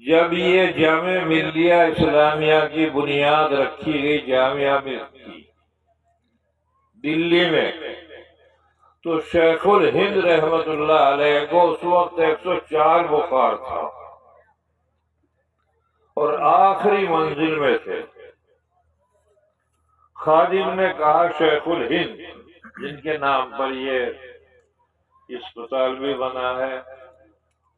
جب یہ جامعہ ملیہ اسلامیہ کی بنیاد رکھی گئی جامعہ میں دلی میں، تو شیخ الہند رحمت اللہ علیہ کو اس وقت 104 بخار تھا اور آخری منزل میں تھے۔ خادم نے کہا شیخ الہند، جن کے نام پر یہ اسپتال بھی بنا ہے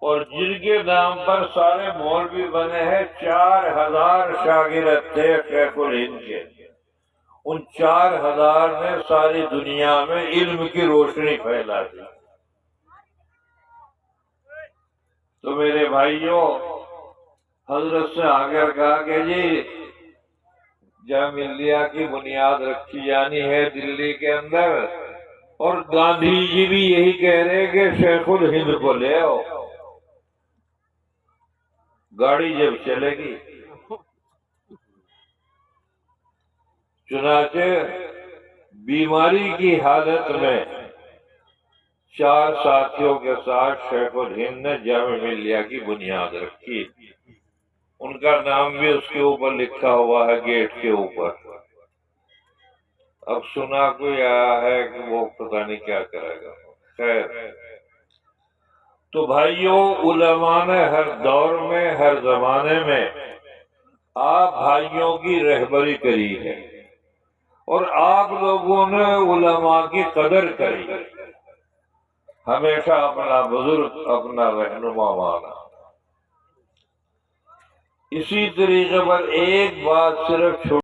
اور جن کے نام پر سارے مال بھی بنے ہیں، 4000 شاگرد تھے شیخ الہند کے۔ ان 4000 نے ساری دنیا میں علم کی روشنی پھیلا دی۔ تو میرے بھائیوں، حضرت سے آ کر کہا کہ جی جامعہ ملیہ کی بنیاد رکھی جانی ہے دلی کے اندر، اور گاندھی جی بھی یہی کہہ رہے کہ شیخ الہند کو لے آؤ۔ گاڑی جب چلے گی، چنانچہ بیماری کی حالت میں 4 ساتھیوں کے ساتھ شیخ الہند نے جامعہ ملیہ کی بنیاد رکھی۔ ان کا نام بھی اس کے اوپر لکھا ہوا ہے گیٹ کے اوپر۔ اب سنا کوئی آیا ہے کہ وہ پتہ نہیں کیا کرے گا۔ خیر، تو بھائیوں، علماء نے ہر دور میں، ہر زمانے میں آپ بھائیوں کی رہبری کری ہے اور آپ لوگوں نے علماء کی قدر کری، ہمیشہ اپنا بزرگ، اپنا رہنما مانا۔ اسی طریقے پر ایک بات صرف